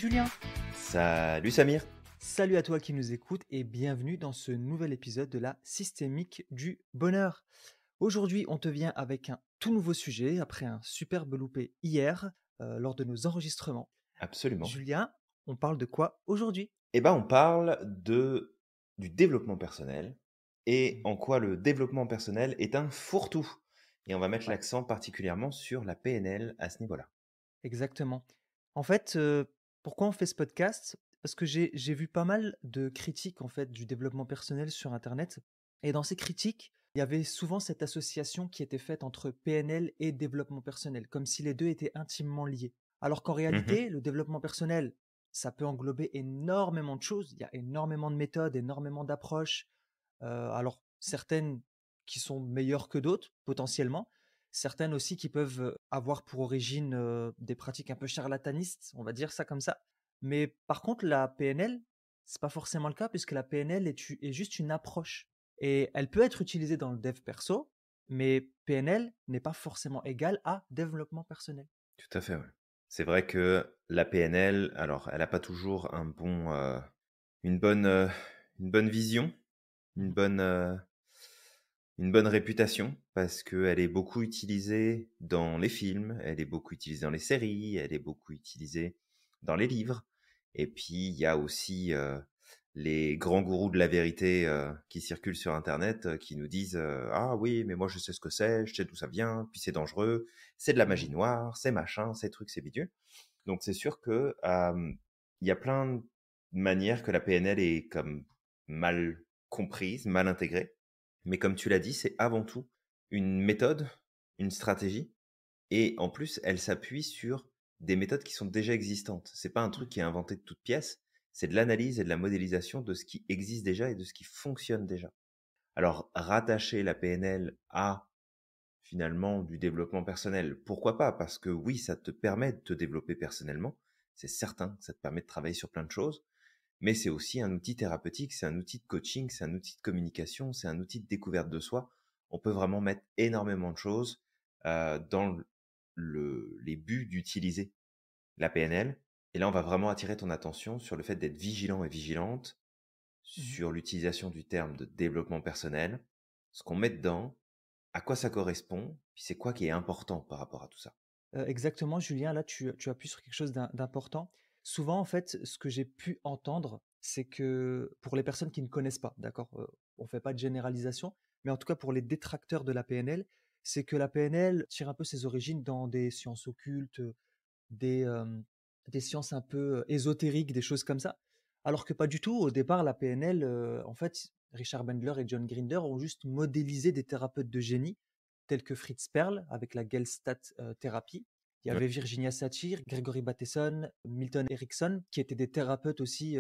Julien. Salut Samir. Salut à toi qui nous écoute et bienvenue dans ce nouvel épisode de la systémique du bonheur. Aujourd'hui, on te vient avec un tout nouveau sujet après un superbe loupé hier lors de nos enregistrements. Absolument. Julien, on parle de quoi aujourd'hui? On parle du développement personnel et en quoi le développement personnel est un fourre-tout. Et on va mettre Ouais, l'accent particulièrement sur la PNL à ce niveau-là. exactement. En fait, pourquoi on fait ce podcast? Parce que j'ai vu pas mal de critiques en fait du développement personnel sur Internet. Et dans ces critiques, il y avait souvent cette association qui était faite entre PNL et développement personnel, comme si les deux étaient intimement liés. Alors qu'en Mhm. réalité, le développement personnel, ça peut englober énormément de choses. Il y a énormément de méthodes, énormément d'approches. Alors certaines qui sont meilleures que d'autres, potentiellement. Certaines aussi qui peuvent avoir pour origine des pratiques un peu charlatanistes, on va dire ça comme ça. Mais par contre, la PNL, c'est pas forcément le cas puisque la PNL est juste une approche. Et elle peut être utilisée dans le dev perso, mais PNL n'est pas forcément égal à développement personnel. Tout à fait, ouais. C'est vrai que la PNL, alors, elle n'a pas toujours une bonne, euh, une bonne vision, une Mhm. bonne, euh, une bonne réputation, parce qu'elle est beaucoup utilisée dans les films, elle est beaucoup utilisée dans les séries, elle est beaucoup utilisée dans les livres. Et puis, il y a aussi les grands gourous de la vérité qui circulent sur Internet qui nous disent Ah oui, mais moi je sais ce que c'est, je sais d'où ça vient, puis c'est dangereux, c'est de la magie Mhm. noire, c'est machin, c'est truc, c'est bidule. Donc, c'est sûr que il y a plein de manières que la PNL est comme mal comprise, mal intégrée. Mais comme tu l'as dit, c'est avant tout une méthode, une stratégie, et en plus, elle s'appuie sur des méthodes qui sont déjà existantes. C'est pas un truc qui est inventé de toutes pièces, c'est de l'analyse et de la modélisation de ce qui existe déjà et de ce qui fonctionne déjà. Alors, rattacher la PNL à finalement du développement personnel, pourquoi pas? Parce que oui, ça te permet de te développer personnellement, c'est certain, ça te permet de travailler sur plein de choses, mais c'est aussi un outil thérapeutique, c'est un outil de coaching, c'est un outil de communication, c'est un outil de découverte de soi. On peut vraiment mettre énormément de choses dans les buts d'utiliser la PNL. Et là, on va vraiment attirer ton attention sur le fait d'être vigilant et vigilante Mhm. sur l'utilisation du terme de développement personnel, ce qu'on met dedans, à quoi ça correspond, puis c'est quoi qui est important par rapport à tout ça. Exactement, Julien, là, tu appuies sur quelque chose d'important. Souvent, en fait, ce que j'ai pu entendre, c'est que pour les personnes qui ne connaissent pas, d'accord, on ne fait pas de généralisation, mais en tout cas pour les détracteurs de la PNL, c'est que la PNL tire un peu ses origines dans des sciences occultes, des, des sciences un peu ésotériques, des choses comme ça. Alors que pas du tout. Au départ, la PNL, en fait, Richard Bandler et John Grinder ont juste modélisé des thérapeutes de génie, tels que Fritz Perls avec la Gestalt thérapie. Il y Ouais, avait Virginia Satir, Gregory Bateson, Milton Erickson, qui étaient des thérapeutes aussi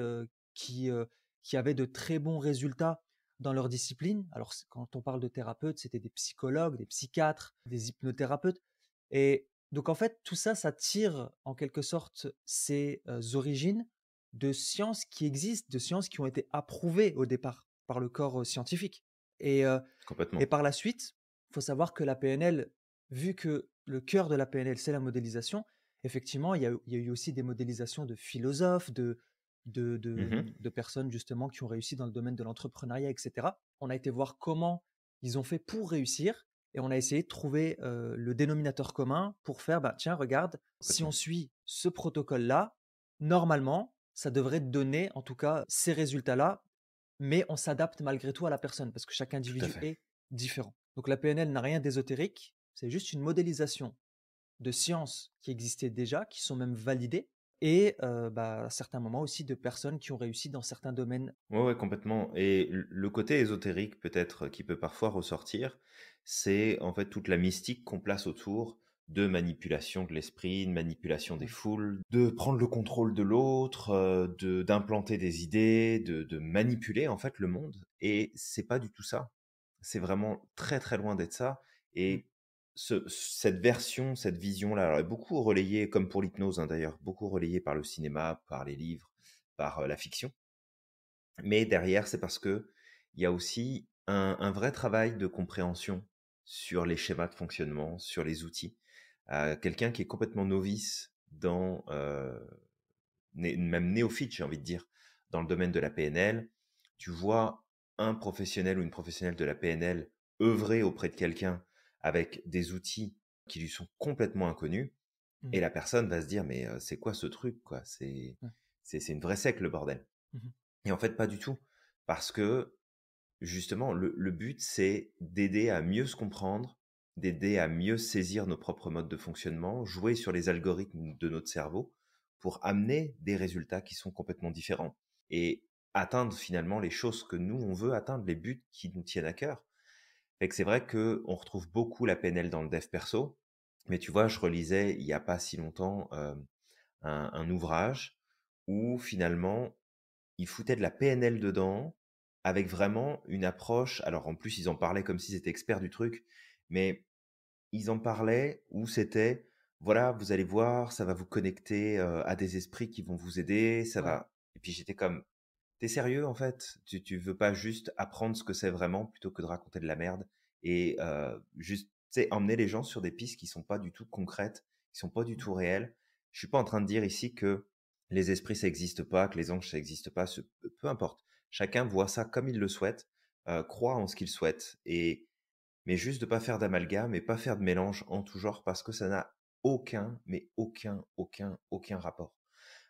qui, euh, qui avaient de très bons résultats dans leur discipline. Alors, quand on parle de thérapeutes, c'était des psychologues, des psychiatres, des hypnothérapeutes. Et donc, en fait, tout ça, ça tire en quelque sorte ses origines de sciences qui existent, de sciences qui ont été approuvées au départ par le corps scientifique. Et, euh, et complètement. par la suite, il faut savoir que la PNL, vu que le cœur de la PNL, c'est la modélisation, effectivement, il y a eu aussi des modélisations de philosophes, Mhm. de personnes justement qui ont réussi dans le domaine de l'entrepreneuriat, etc. On a été voir comment ils ont fait pour réussir et on a essayé de trouver le dénominateur commun pour faire, bah, tiens, regarde, si on Complètement. suit ce protocole-là, normalement, ça devrait donner en tout cas ces résultats-là, mais on s'adapte malgré tout à la personne parce que chaque Tout à individu fait. est différent. Donc la PNL n'a rien d'ésotérique, c'est juste une modélisation de sciences qui existaient déjà, qui sont même validées, et bah, à certains moments aussi de personnes qui ont réussi dans certains domaines. Ouais, ouais, complètement. Et le côté ésotérique, peut-être, qui peut parfois ressortir, c'est en fait toute la mystique qu'on place autour de manipulation de l'esprit, de manipulation des Ouais. foules, de prendre le contrôle de l'autre, d'implanter des idées, de manipuler en fait le monde. Et c'est pas du tout ça. C'est vraiment très très loin d'être ça. Mm. Et cette version, cette vision-là, alors, elle est beaucoup relayée, comme pour l'hypnose hein, d'ailleurs, beaucoup relayée par le cinéma, par les livres, par la fiction. Mais derrière, c'est parce que il y a aussi un vrai travail de compréhension sur les schémas de fonctionnement, sur les outils. Quelqu'un qui est complètement novice même néophyte, j'ai envie de dire, dans le domaine de la PNL, tu vois un professionnel ou une professionnelle de la PNL œuvrer auprès de quelqu'un avec des outils qui lui sont complètement inconnus, Mmh. et la personne va se dire, mais c'est quoi ce truc, quoi? Ouais. C'est une vraie sec, le bordel. Mmh. Et en fait, pas du tout. Parce que, justement, le but, c'est d'aider à mieux se comprendre, d'aider à mieux saisir nos propres modes de fonctionnement, jouer sur les algorithmes de notre cerveau pour amener des résultats qui sont complètement différents et atteindre finalement les choses que nous, on veut atteindre, les buts qui nous tiennent à cœur. Fait que c'est vrai qu'on retrouve beaucoup la PNL dans le dev perso, mais tu vois, je relisais il y a pas si longtemps un ouvrage où finalement ils foutaient de la PNL dedans, avec vraiment une approche. Alors en plus, ils en parlaient comme s'ils étaient experts du truc, mais ils en parlaient où c'était, voilà, vous allez voir, ça va vous connecter à des esprits qui vont vous aider, ça Ouais. va. Et puis j'étais comme, t'es sérieux en fait? Tu veux pas juste apprendre ce que c'est vraiment plutôt que de raconter de la merde et juste, tu sais, emmener les gens sur des pistes qui sont pas du tout concrètes, qui sont pas du Mmh. tout réelles. Je suis pas en train de dire ici que les esprits ça existe pas, que les anges ça existe pas, peu importe. Chacun voit ça comme il le souhaite, croit en ce qu'il souhaite et mais juste de pas faire d'amalgame et pas faire de mélange en tout genre parce que ça n'a aucun, mais aucun rapport.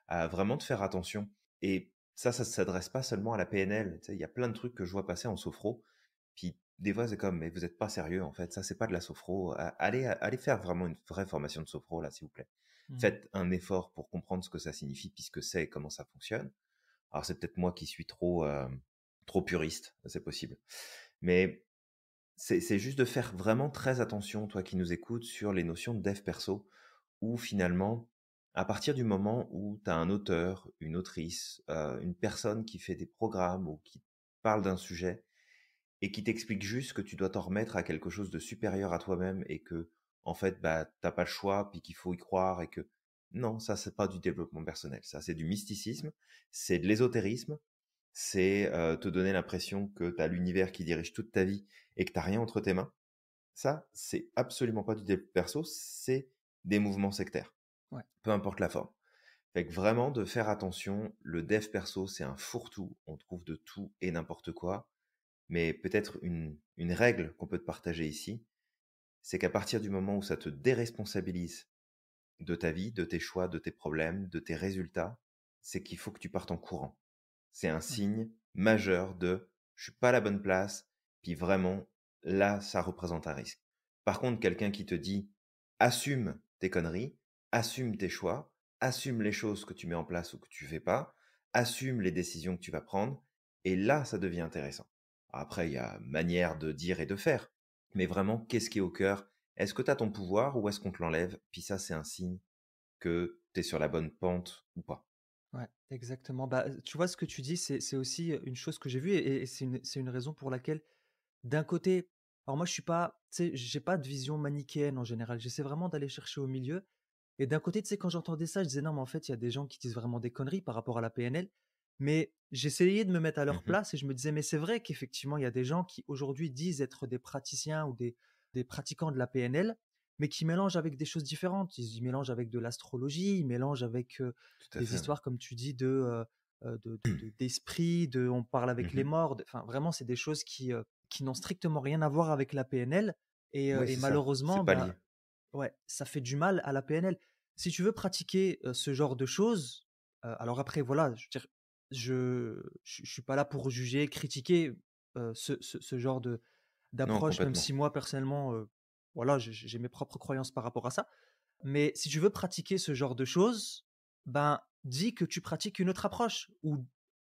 Vraiment de faire attention. Et ça s'adresse pas seulement à la PNL. Tu sais, il y a plein de trucs que je vois passer en sophro. Puis des fois, c'est comme, mais vous êtes pas sérieux en fait. Ça, c'est pas de la sophro. Allez faire vraiment une vraie formation de sophro là, s'il vous plaît. Mmh. Faites un effort pour comprendre ce que ça signifie, puis ce que c'est et comment ça fonctionne. Alors c'est peut-être moi qui suis trop puriste, c'est possible. Mais c'est juste de faire vraiment très attention, toi qui nous écoutes, sur les notions de dev perso, où finalement, à partir du moment où tu as un auteur, une autrice, une personne qui fait des programmes ou qui parle d'un sujet et qui t'explique juste que tu dois t'en remettre à quelque chose de supérieur à toi-même et que, en fait, bah, t'as pas le choix, puis qu'il faut y croire et que non, ça, c'est pas du développement personnel. Ça, c'est du mysticisme, c'est de l'ésotérisme, c'est te donner l'impression que tu as l'univers qui dirige toute ta vie et que tu rien entre tes mains. Ça, c'est absolument pas du développement perso, c'est des mouvements sectaires, Ouais. peu importe la forme. Fait que vraiment de faire attention, le dev perso, c'est un fourre-tout, on trouve de tout et n'importe quoi, mais peut-être une règle qu'on peut te partager ici, c'est qu'à partir du moment où ça te déresponsabilise de ta vie, de tes choix, de tes problèmes, de tes résultats, c'est qu'il faut que tu partes en courant. C'est un Ouais. signe majeur de je suis pas à la bonne place, puis vraiment, là, ça représente un risque. Par contre, quelqu'un qui te dit assume tes conneries, assume tes choix, assume les choses que tu mets en place ou que tu fais pas, assume les décisions que tu vas prendre, et là, ça devient intéressant. Après, il y a manière de dire et de faire, mais vraiment, qu'est-ce qui est au cœur? Est-ce que tu as ton pouvoir ou est-ce qu'on te l'enlève? Puis ça, c'est un signe que tu es sur la bonne pente ou pas. Ouais, exactement. Bah, tu vois, ce que tu dis, c'est aussi, une chose que j'ai vue et c'est une raison pour laquelle, d'un côté, alors moi, je suis pas, tu sais, j'ai pas de vision manichéenne en général. J'essaie vraiment d'aller chercher au milieu et d'un côté, tu sais, quand j'entendais ça, je disais: «Non, mais en fait, il y a des gens qui disent vraiment des conneries par rapport à la PNL». Mais j'essayais de me mettre à leur Mmh. place et je me disais: «Mais c'est vrai qu'effectivement, il y a des gens qui aujourd'hui disent être des praticiens ou des pratiquants de la PNL, mais qui mélangent avec des choses différentes». Ils mélangent avec de l'astrologie, ils mélangent avec, Tout à des fait. histoires comme tu dis d'esprit, on parle avec les Mmh. morts, enfin vraiment c'est des choses qui n'ont strictement rien à voir avec la PNL Oui, et c'est ça, malheureusement, c'est pas lié. bah, ouais, ça fait du mal à la PNL. Si tu veux pratiquer, ce genre de choses, alors après voilà, je veux dire, je suis pas là pour juger, critiquer, ce genre Non, d'approche, même complètement. si moi personnellement, voilà, j'ai mes propres croyances par rapport à ça. Mais si tu veux pratiquer ce genre de choses, ben, dis que tu pratiques une autre approche ou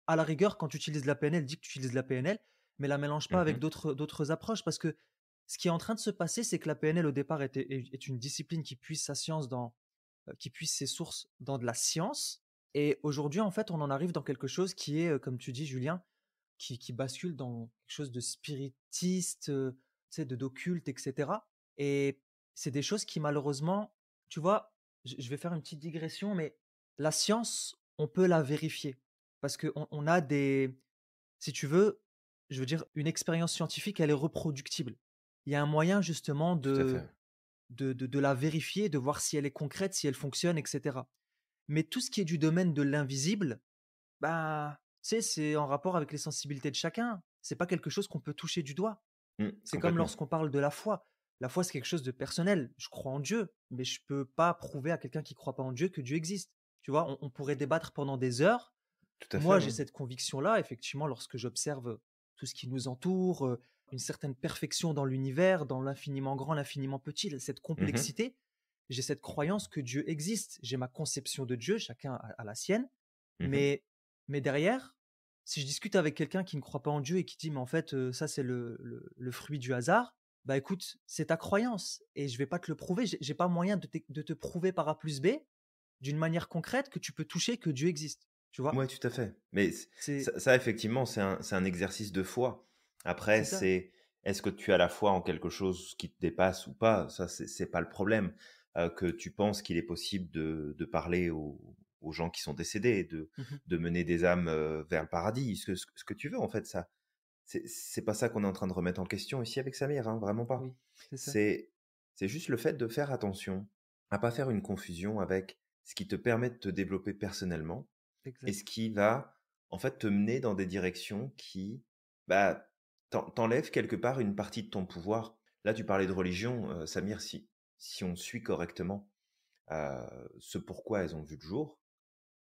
à la rigueur, quand tu utilises la PNL, dis que tu utilises la PNL, mais la mélange pas avec Mmh. d'autres approches parce que ce qui est en train de se passer, c'est que la PNL au départ est une discipline qui puise sa science qui puise ses sources dans de la science et aujourd'hui, en fait, on en arrive dans quelque chose qui est, comme tu dis Julien, qui bascule dans quelque chose de spiritiste, tu sais, d'occulte et cetera et c'est des choses qui malheureusement, tu vois, je vais faire une petite digression, mais la science, on peut la vérifier parce qu'on a des si tu veux, je veux dire, une expérience scientifique, elle est reproductible. Il y a un moyen justement Tout à fait. de la vérifier, de voir si elle est concrète, si elle fonctionne et cetera. Mais tout ce qui est du domaine de l'invisible, bah, tu sais, c'est en rapport avec les sensibilités de chacun. C'est pas quelque chose qu'on peut toucher du doigt. C'est comme Complètement. lorsqu'on parle de la foi. La foi, c'est quelque chose de personnel. Je crois en Dieu, mais je peux pas prouver à quelqu'un qui croit pas en Dieu que Dieu existe. Tu vois, on pourrait débattre pendant des heures. Tout à fait, Moi, j'ai oui. cette conviction-là, effectivement, lorsque j'observe tout ce qui nous entoure, une certaine perfection dans l'univers, dans l'infiniment grand, l'infiniment petit, cette Mmh. complexité, j'ai cette croyance que Dieu existe. J'ai ma conception de Dieu, chacun a la sienne, Mmh. mais, mais derrière, si je discute avec quelqu'un qui ne croit pas en Dieu et qui dit, mais en fait, ça, c'est le fruit du hasard, bah écoute, c'est ta croyance et je vais pas te le prouver. J'ai pas moyen de te prouver par A plus B d'une manière concrète que tu peux toucher que Dieu existe. Tu vois? Ouais, tout à fait. Mais C'est ça effectivement, c'est un exercice de foi. Après, c'est ça. c'est est-ce que tu as la foi en quelque chose qui te dépasse ou pas? Ça, c'est pas le problème. Que tu penses qu'il est possible de parler aux gens qui sont décédés, Mmh. de mener des âmes, vers le paradis, ce que tu veux en fait, ça. C'est pas ça qu'on est en train de remettre en question ici avec Samir, hein, vraiment pas. Oui, c'est ça. C'est c'est juste le fait de faire attention à pas faire une confusion avec ce qui te permet de te développer personnellement et ce Exact. qui va, en fait, te mener dans des directions qui, bah, t'enlèvent quelque part une partie de ton pouvoir. Là, tu parlais de religion, Samir, si on suit correctement, ce pourquoi elles ont vu le jour,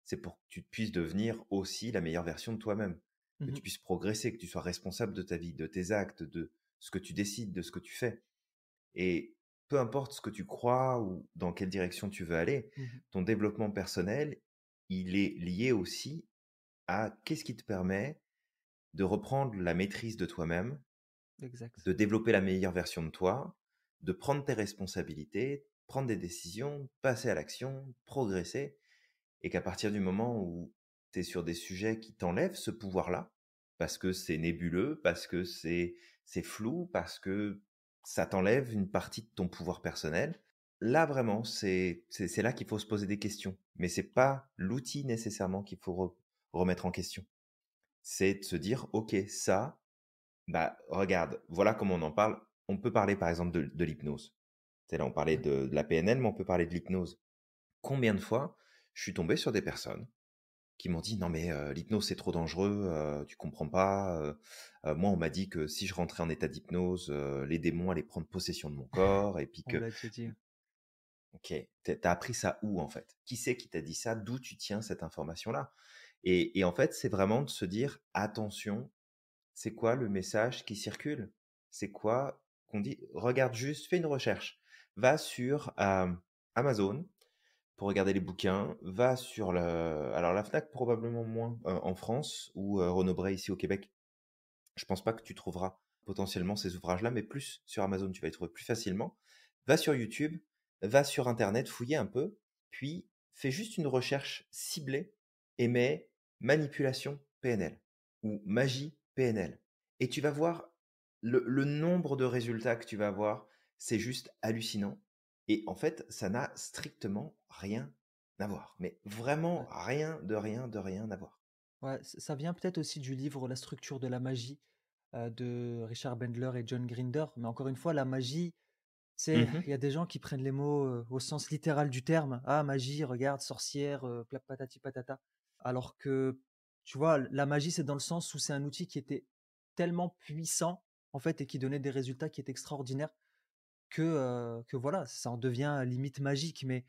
c'est pour que tu puisses devenir aussi la meilleure version de toi-même, que Mmh. tu puisses progresser, que tu sois responsable de ta vie, de tes actes, de ce que tu décides, de ce que tu fais. Et peu importe ce que tu crois ou dans quelle direction tu veux aller, Mmh. ton développement personnel, il est lié aussi à qu'est-ce qui te permet de reprendre la maîtrise de toi-même, Exact. de développer la meilleure version de toi, de prendre tes responsabilités, prendre des décisions, passer à l'action, progresser, et qu'à partir du moment où tu es sur des sujets qui t'enlèvent ce pouvoir-là, parce que c'est nébuleux, parce que c'est flou, parce que ça t'enlève une partie de ton pouvoir personnel, là vraiment, c'est là qu'il faut se poser des questions. Mais c'est pas l'outil nécessairement qu'il faut remettre en question. C'est de se dire, OK, ça, bah, regarde, voilà comment on en parle. On peut parler par exemple de l'hypnose. Tu sais, là, on parlait Ouais. de la PNL, mais on peut parler de l'hypnose. Combien de fois je suis tombé sur des personnes qui m'ont dit: «Non mais l'hypnose c'est trop dangereux, tu comprends pas, moi on m'a dit que si je rentrais en état d'hypnose, les démons allaient prendre possession de mon corps et puis On me que». l'a déjà dit. OK, tu appris ça où en fait? Qui c'est qui t'a dit ça? D'où tu tiens cette information-là? Et en fait, c'est vraiment de se dire: «Attention, c'est quoi le message qui circule? C'est quoi qu'on dit?» Regarde juste, fais une recherche. Va sur, Amazon pour regarder les bouquins, va sur le alors la Fnac probablement moins, en France ou Renaud Bré ici au Québec. Je pense pas que tu trouveras potentiellement ces ouvrages-là, mais plus sur Amazon, tu vas les trouver plus facilement. Va sur YouTube, va sur internet, fouiller un peu, puis fais juste une recherche ciblée et mets manipulation PNL ou magie PNL et tu vas voir le nombre de résultats que tu vas avoir, c'est juste hallucinant et en fait, ça n'a strictement rien à voir, mais vraiment Ouais. rien de rien de rien à voir. Ouais, ça vient peut-être aussi du livre La structure de la magie, de Richard Bandler et John Grinder. Mais encore une fois, la magie, c'est Mmh. il y a des gens qui prennent les mots, au sens littéral du terme. «Ah magie, regarde, sorcière, patati patata». Alors que, tu vois, la magie, c'est dans le sens où c'est un outil qui était tellement puissant, en fait, et qui donnait des résultats qui étaient extraordinaires que voilà, ça en devient limite magique. Mais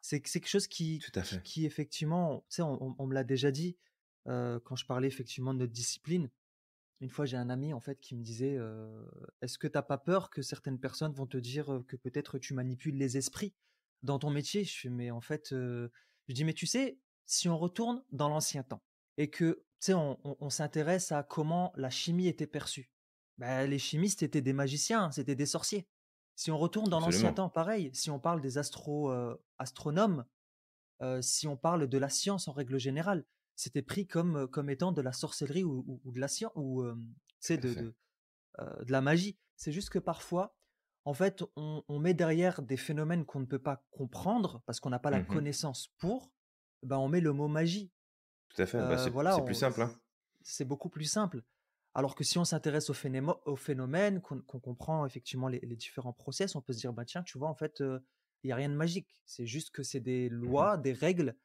c'est quelque chose qui Tout à qui fait. qui effectivement, tu sais, on me l'a déjà dit, quand je parlais effectivement de notre discipline. Une fois, j'ai un ami en fait qui me disait, «Est-ce que t'as pas peur que certaines personnes vont te dire, que peut-être tu manipules les esprits dans ton métier?» Je fais: «Mais en fait», je dis: «Mais tu sais, si on retourne dans l'ancien temps et que, tu sais, on s'intéresse à comment la chimie était perçue, bah, les chimistes étaient des magiciens, c'était des sorciers. Si on retourne dans l'ancien Absolument. temps, pareil, si on parle des astronomes, si on parle de la science en règle générale, c'était pris comme étant de la sorcellerie ou de la science ou, tu sais, Tout à fait. de la magie. C'est juste que parfois, en fait, on met derrière des phénomènes qu'on ne peut pas comprendre parce qu'on n'a pas la Mmh. connaissance pour, ben, on met le mot magie. Tout à fait. Bah, Voilà, c'est plus simple, hein. c'est beaucoup plus simple. Alors que si on s'intéresse au phénomène, qu'on comprend effectivement les différents process, on peut se dire, bah tiens, tu vois, en fait, il y a rien de magique. C'est juste que c'est des Mmh. lois, des règles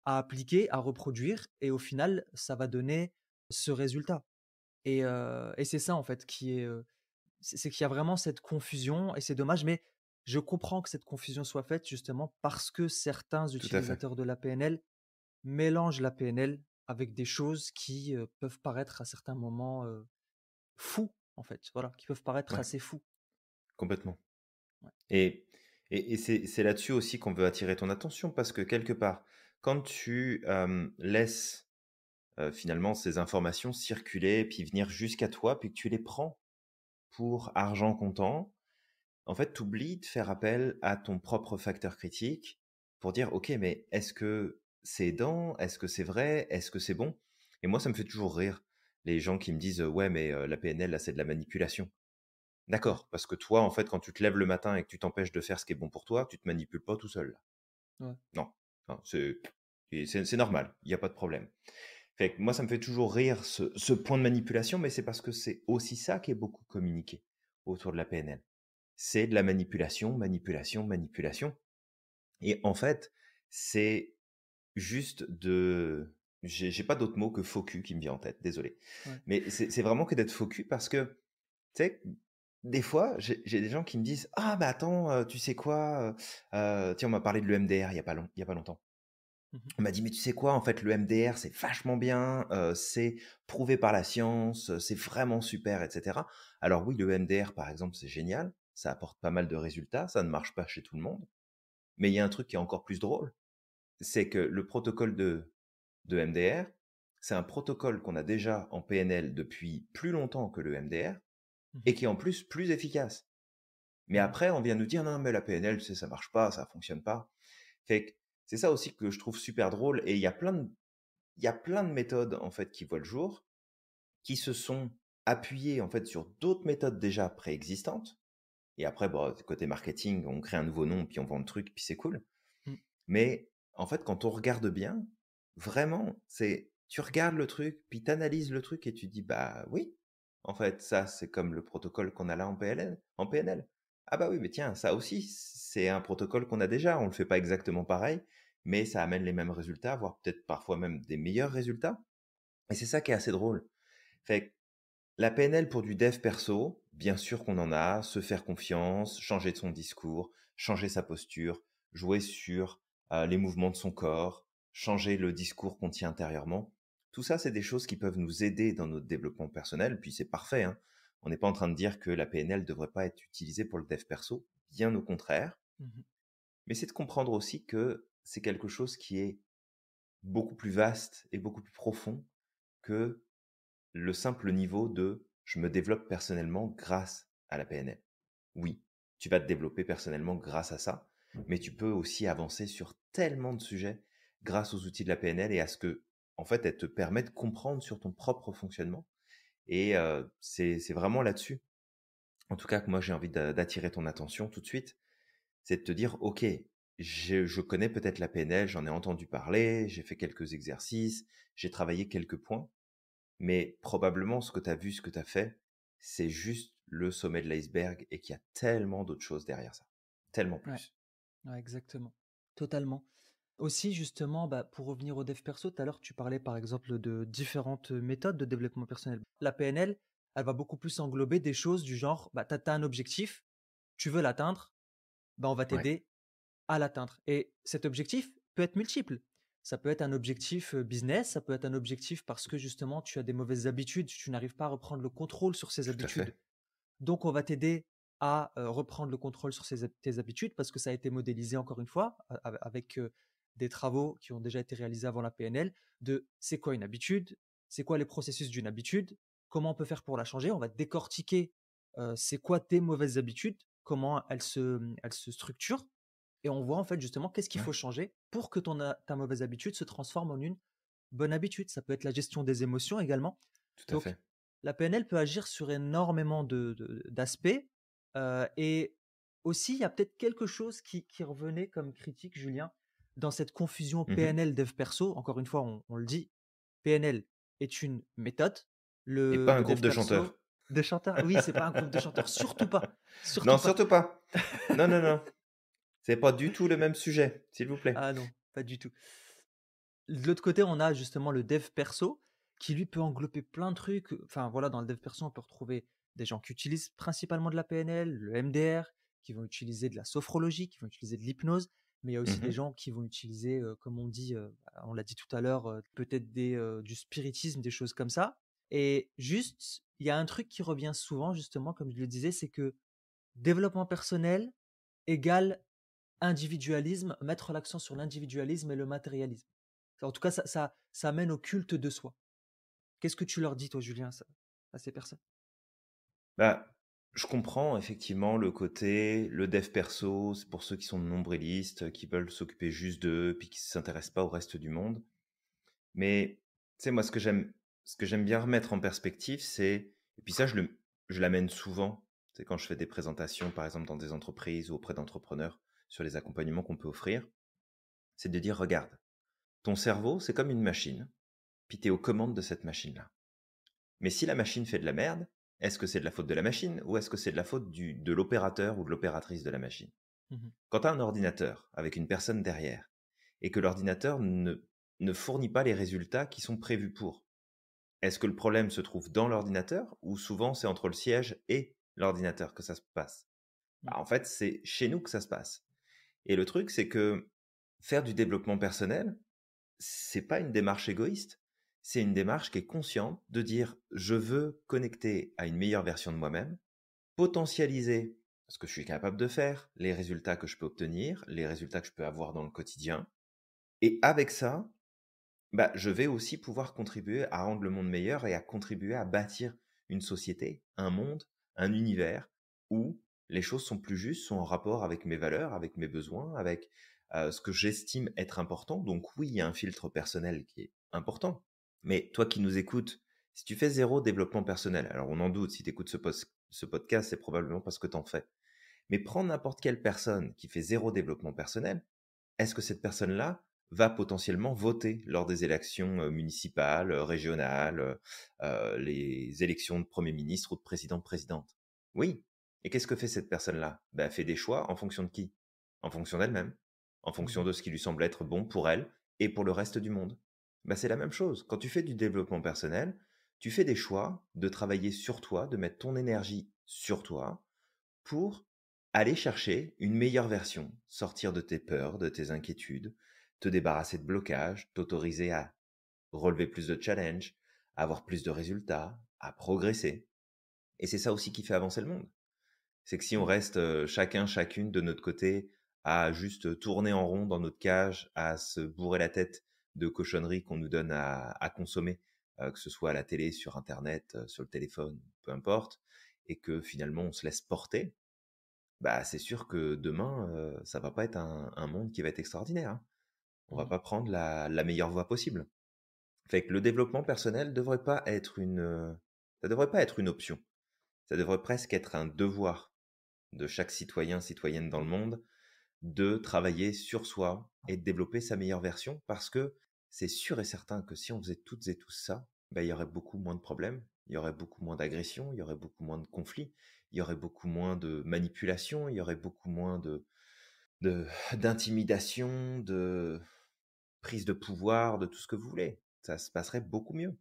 à appliquer, à reproduire et au final, ça va donner ce résultat et c'est ça en fait qui est, c'est qu'il y a vraiment cette confusion et c'est dommage, mais je comprends que cette confusion soit faite justement parce que certains Tout à fait. utilisateurs de la PNL mélangent la PNL avec des choses qui, peuvent paraître à certains moments, fous en fait, voilà, qui peuvent paraître Ouais, assez fous. complètement. Ouais. Et et c'est là-dessus aussi qu'on veut attirer ton attention parce que quelque part, quand tu, laisses, finalement ces informations circuler, puis venir jusqu'à toi, puis que tu les prends pour argent comptant, en fait, tu oublies de faire appel à ton propre facteur critique pour dire: «OK, mais est-ce que c'est aidant? Est-ce que c'est vrai? Est-ce que c'est bon?» Et moi, ça me fait toujours rire, les gens qui me disent: «Ouais, mais la PNL, là, c'est de la manipulation». Ouais, D'accord, parce que toi, en fait, quand tu te lèves le matin et que tu t'empêches de faire ce qui est bon pour toi, tu te manipules pas tout seul, là. ouais, Non, non, c'est normal, il y a pas de problème. Fait que moi, ça me fait toujours rire ce point de manipulation, mais c'est parce que c'est aussi ça qui est beaucoup communiqué autour de la PNL. C'est de la manipulation, manipulation, manipulation. Et en fait, c'est juste de j'ai pas d'autre mot que faux cul qui me vient en tête, désolé. ouais. Mais c'est vraiment que d'être faux cul parce que, tu sais, des fois, j'ai des gens qui me disent: «Ah bah attends, tu sais quoi? Tiens, on m'a parlé de l'EMDR il y a pas longtemps. Mmh. On m'a dit: «Mais tu sais quoi? En fait, l'EMDR, c'est vachement bien, c'est prouvé par la science, c'est vraiment super et cetera». Alors oui, l'EMDR, par exemple, c'est génial, ça apporte pas mal de résultats, ça ne marche pas chez tout le monde. Mais il y a un truc qui est encore plus drôle, c'est que le protocole de MDR, c'est un protocole qu'on a déjà en PNL depuis plus longtemps que le MDR Mmh. et qui est en plus efficace. Mais Mmh. après, on vient nous dire: «Non, mais la PNL, tu sais, ça marche pas, ça fonctionne pas». Fait que c'est ça aussi que je trouve super drôle et il y a plein de méthodes, en fait, qui voient le jour, qui se sont appuyées, en fait, sur d'autres méthodes déjà préexistantes et après, bah, côté marketing, on crée un nouveau nom, puis on vend le truc, puis c'est cool. Mmh. Mais en fait, quand on regarde bien, vraiment, c'est tu regardes le truc, puis tu analyses le truc et tu dis: «Bah, oui, en fait, ça, c'est comme le protocole qu'on a là en PNL. Ah bah, oui, mais tiens, ça aussi, c'est un protocole qu'on a déjà. On le fait pas exactement pareil, mais ça amène les mêmes résultats, voire peut-être parfois même des meilleurs résultats» et c'est ça qui est assez drôle. Fait que la PNL pour du dev perso, bien sûr qu'on en a, se faire confiance, changer de son discours, changer sa posture, jouer sur les mouvements de son corps, changer le discours qu'on tient intérieurement. Tout ça, c'est des choses qui peuvent nous aider dans notre développement personnel, puis c'est parfait, hein. On n'est pas en train de dire que la PNL ne devrait pas être utilisée pour le dev perso, bien au contraire, Mmh. mais c'est de comprendre aussi que c'est quelque chose qui est beaucoup plus vaste et beaucoup plus profond que le simple niveau de je me développe personnellement grâce à la PNL. Oui, tu vas te développer personnellement grâce à ça, mais tu peux aussi avancer sur tellement de sujets grâce aux outils de la PNL et à ce que, en fait, elle te permet de comprendre sur ton propre fonctionnement. Et c'est vraiment là-dessus, en tout cas, que moi j'ai envie d'attirer ton attention tout de suite, c'est de te dire, OK, je connais peut-être la PNL, j'en ai entendu parler, j'ai fait quelques exercices, j'ai travaillé quelques points, mais probablement ce que tu as vu, ce que tu as fait, c'est juste le sommet de l'iceberg et qu'il y a tellement d'autres choses derrière ça. Tellement Ouais, plus. ouais, exactement. Totalement. Aussi, justement, bah, pour revenir au dev perso, tout à l'heure, tu parlais par exemple de différentes méthodes de développement personnel. La PNL, elle va beaucoup plus englober des choses du genre, bah, tu as un objectif, tu veux l'atteindre, bah, on va Ouais, t'aider à l'atteindre. Et cet objectif peut être multiple. Ça peut être un objectif business, ça peut être un objectif parce que justement, tu as des mauvaises habitudes, tu n'arrives pas à reprendre le contrôle sur ces tout à habitudes. fait. Donc, on va t'aider à reprendre le contrôle sur tes habitudes parce que ça a été modélisé encore une fois avec des travaux qui ont déjà été réalisés avant la PNL de c'est quoi une habitude, c'est quoi les processus d'une habitude, comment on peut faire pour la changer. On va décortiquer c'est quoi tes mauvaises habitudes, comment elles se structurent et on voit en fait justement qu'est-ce qu'il Ouais, faut changer pour que ta mauvaise habitude se transforme en une bonne habitude. Ça peut être la gestion des émotions également. tout à Donc, fait. la PNL peut agir sur énormément d'aspects. Et aussi, il y a peut-être quelque chose qui revenait comme critique, Julien, dans cette confusion Mhm. PNL dev perso. Encore une fois, on le dit, PNL est une méthode. Et pas un Le groupe dev de chanteurs. perso de chanteurs, oui, c'est pas un groupe de chanteurs, surtout pas, surtout Non, pas. surtout pas. Non, non, non. C'est pas du tout le même sujet, s'il vous plaît. Ah non, pas du tout. De l'autre côté, on a justement le dev perso qui lui peut englober plein de trucs. Enfin voilà, dans le dev perso, on peut retrouver des gens qui utilisent principalement de la PNL, le MDR, qui vont utiliser de la sophrologie, qui vont utiliser de l'hypnose, mais il y a aussi des Mmh. gens qui vont utiliser, comme on dit, on l'a dit tout à l'heure, peut-être du spiritisme, des choses comme ça. Et juste, il y a un truc qui revient souvent, justement, comme je le disais, c'est que développement personnel égale individualisme, mettre l'accent sur l'individualisme et le matérialisme. En tout cas, ça mène au culte de soi. Qu'est-ce que tu leur dis, toi, Julien, à ces personnes? Bah, je comprends effectivement le côté, le dev perso, c'est pour ceux qui sont nombrilistes, qui veulent s'occuper juste d'eux, puis qui ne s'intéressent pas au reste du monde. Mais, tu sais, moi, ce que j'aime bien remettre en perspective, c'est, et puis ça, je l'amène souvent, c'est quand je fais des présentations, par exemple, dans des entreprises ou auprès d'entrepreneurs sur les accompagnements qu'on peut offrir, c'est de dire, regarde, ton cerveau, c'est comme une machine, puis tu es aux commandes de cette machine-là. Mais si la machine fait de la merde, est-ce que c'est de la faute de la machine ou est-ce que c'est de la faute de l'opérateur ou de l'opératrice de la machine? Mmh. Quand tu as un ordinateur avec une personne derrière et que l'ordinateur ne fournit pas les résultats qui sont prévus pour, est-ce que le problème se trouve dans l'ordinateur ou souvent c'est entre le siège et l'ordinateur que ça se passe? Mmh. Bah, en fait, c'est chez nous que ça se passe. Et le truc, c'est que faire du développement personnel, c'est pas une démarche égoïste. C'est une démarche qui est consciente de dire je veux connecter à une meilleure version de moi-même, potentialiser ce que je suis capable de faire, les résultats que je peux obtenir, les résultats que je peux avoir dans le quotidien. Et avec ça, bah, je vais aussi pouvoir contribuer à rendre le monde meilleur et à contribuer à bâtir une société, un monde, un univers où les choses sont plus justes, sont en rapport avec mes valeurs, avec mes besoins, avec ce que j'estime être important. Donc oui, il y a un filtre personnel qui est important. Mais toi qui nous écoutes, si tu fais zéro développement personnel, alors on en doute, si tu écoutes ce podcast, c'est probablement parce que tu en fais. Mais prends n'importe quelle personne qui fait zéro développement personnel, est-ce que cette personne-là va potentiellement voter lors des élections municipales, régionales, les élections de Premier ministre ou de président-présidente? Oui. Et qu'est-ce que fait cette personne-là? Ben, elle fait des choix en fonction de qui? En fonction d'elle-même, en fonction Mmh. de ce qui lui semble être bon pour elle et pour le reste du monde. Ben, c'est la même chose. Quand tu fais du développement personnel, tu fais des choix de travailler sur toi, de mettre ton énergie sur toi pour aller chercher une meilleure version, sortir de tes peurs, de tes inquiétudes, te débarrasser de blocages, t'autoriser à relever plus de challenges, à avoir plus de résultats, à progresser. Et c'est ça aussi qui fait avancer le monde. C'est que si on Mmh. reste chacun, chacune de notre côté à juste tourner en rond dans notre cage, à se bourrer la tête de cochonneries qu'on nous donne à consommer, que ce soit à la télé, sur Internet, sur le téléphone, peu importe, et que finalement on se laisse porter, bah, c'est sûr que demain, ça va pas être un monde qui va être extraordinaire, hein. On va Mmh. pas prendre la meilleure voie possible. Fait que le développement personnel devrait pas être ça devrait pas être une option. Ça devrait presque être un devoir de chaque citoyen, citoyenne dans le monde, de travailler sur soi et de développer sa meilleure version parce que c'est sûr et certain que si on faisait toutes et tous ça, bah, il y aurait beaucoup moins de problèmes, il y aurait beaucoup moins d'agressions, il y aurait beaucoup moins de conflits, il y aurait beaucoup moins de manipulations, il y aurait beaucoup moins de d'intimidation, de prise de pouvoir, de tout ce que vous voulez. Ça se passerait beaucoup mieux.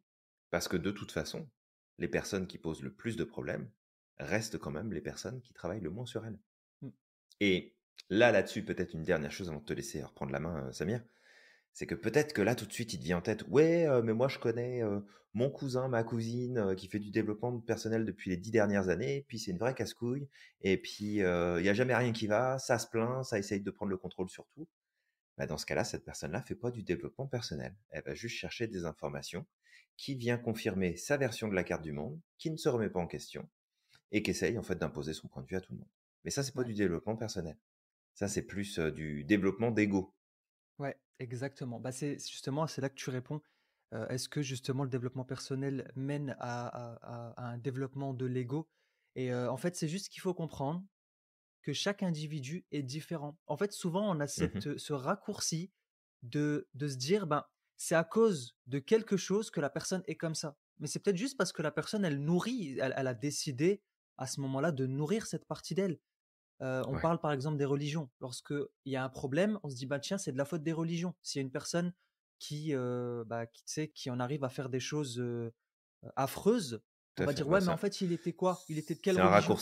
Parce que de toute façon, les personnes qui posent le plus de problèmes restent quand même les personnes qui travaillent le moins sur elles. Mmh. Et là-dessus, peut-être une dernière chose avant de te laisser reprendre la main, Samir, c'est que peut-être que là, tout de suite, il te vient en tête, ouais, mais moi, je connais mon cousin, ma cousine, qui fait du développement personnel depuis les 10 dernières années, puis c'est une vraie casse-couille, et puis il n'y a jamais rien qui va, ça se plaint, ça essaye de prendre le contrôle sur tout. Bah, dans ce cas-là, cette personne-là fait pas du développement personnel. Elle va juste chercher des informations qui vient confirmer sa version de la carte du monde, qui ne se remet pas en question et qui essaye en fait d'imposer son point de vue à tout le monde. Mais ça, c'est pas Ouais. du développement personnel. Ça, Mmh. c'est plus du développement d'ego. Ouais, exactement. Bah, c'est là que tu réponds. Est-ce que justement le développement personnel mène à un développement de l'ego? Et en fait, c'est juste qu'il faut comprendre que chaque individu est différent. En fait, souvent, on a Mhm. ce raccourci de se dire, ben, c'est à cause de quelque chose que la personne est comme ça. Mais c'est peut-être juste parce que la personne, elle a décidé à ce moment-là de nourrir cette partie d'elle. On Ouais. parle par exemple des religions. Lorsqu'il y a un problème, on se dit, bah tiens, c'est de la faute des religions. S'il y a une personne tu sais, qui en arrivent à faire des choses affreuses. Tout On à va fait. dire, Bah, ouais, mais en fait, il était quoi? Il était de quelle religion?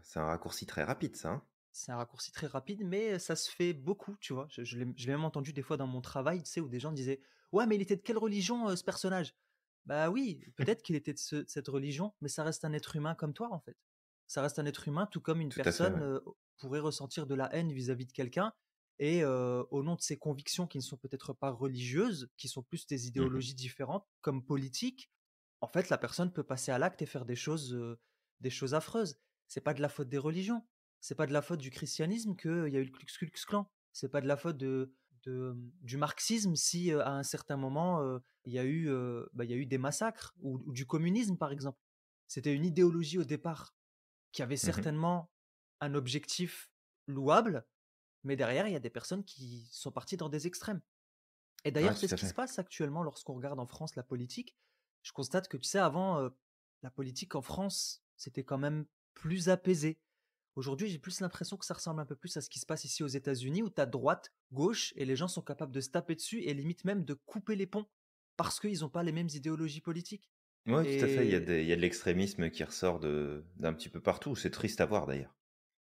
c'est un raccourci très rapide, ça, hein. C'est un raccourci très rapide, mais ça se fait beaucoup, tu vois? Je l'ai même entendu des fois dans mon travail, tu sais, où des gens disaient: «Ouais, mais il était de quelle religion, ce personnage?» Bah oui, peut-être qu'il était de cette religion, mais ça reste un être humain comme toi, en fait. Ça reste un être humain, tout comme une Tout à fait, personne, ouais. pourrait ressentir de la haine vis-à-vis de quelqu'un et au nom de ses convictions qui ne sont peut-être pas religieuses, qui sont plus des Mmh. idéologies différentes, comme politiques, en fait, la personne peut passer à l'acte et faire des choses affreuses. C'est pas de la faute des religions. C'est pas de la faute du christianisme qu'il y a eu le Ku Klux Klan. C'est pas de la faute du marxisme si, à un certain moment, il y a eu des massacres ou du communisme, par exemple. C'était une idéologie au départ qui avait Mmh. certainement un objectif louable, mais derrière, il y a des personnes qui sont parties dans des extrêmes. Et Ouais, d'ailleurs, c'est tout ce à qui se fait. passe actuellement lorsqu'on regarde en France la politique. Je constate que, tu sais, avant, la politique en France, c'était quand même plus apaisé. Aujourd'hui, j'ai plus l'impression que ça ressemble un peu plus à ce qui se passe ici aux États-Unis, où tu as droite, gauche, et les gens sont capables de se taper dessus et limite même de couper les ponts parce qu'ils n'ont pas les mêmes idéologies politiques. Ouais, tout à fait, Et il y a de l'extrémisme qui ressort d'un petit peu partout. C'est triste à voir, d'ailleurs.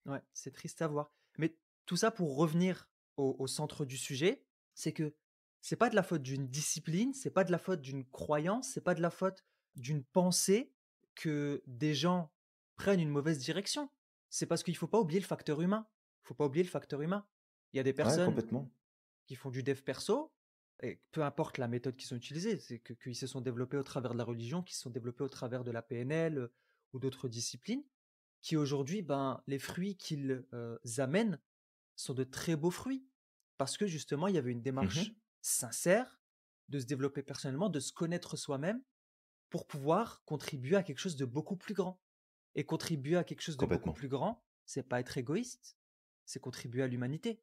ouais, c'est triste à voir. Mais tout ça pour revenir au centre du sujet, c'est que c'est pas de la faute d'une discipline, c'est pas de la faute d'une croyance, c'est pas de la faute d'une pensée que des gens prennent une mauvaise direction. C'est parce qu'il faut pas oublier le facteur humain. Il faut pas oublier le facteur humain. Il y a des Ouais, personnes complètement. qui font du dev perso, et peu importe la méthode qu'ils ont utilisée, c'est qu'ils se sont développés au travers de la religion, qu'ils se sont développés au travers de la PNL ou d'autres disciplines, qui aujourd'hui, ben, les fruits qu'ils amènent sont de très beaux fruits. Parce que justement, il y avait une Mmh. démarche sincère de se développer personnellement, de se connaître soi-même pour pouvoir contribuer à quelque chose de beaucoup plus grand. Et contribuer à quelque chose de beaucoup Complètement. plus grand, c'est pas être égoïste, c'est contribuer à l'humanité.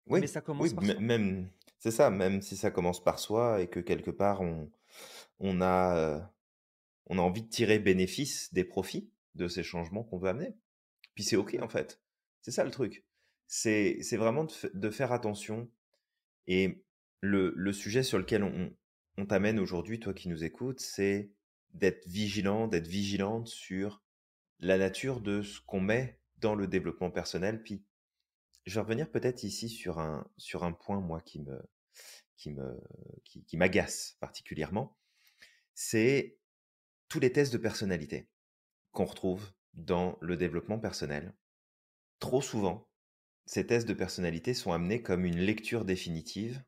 Oui, Mais ça oui, commence par soi. même c'est ça, même si ça commence par soi et que quelque part on a, heu, on a envie de tirer bénéfice des profits de ces changements qu'on veut amener. Puis c'est OK, Ouais. en fait. C'est ça le truc. C'est vraiment de faire attention et le sujet sur lequel on t'amène aujourd'hui, toi qui nous écoutes, c'est d'être vigilant, d'être vigilante sur la nature de ce qu'on met dans le développement personnel. Puis je vais revenir peut-être ici sur un point, moi, qui me, qui m'agace particulièrement. C'est tous les tests de personnalité qu'on retrouve dans le développement personnel. Trop souvent, ces tests de personnalité sont amenés comme une lecture définitive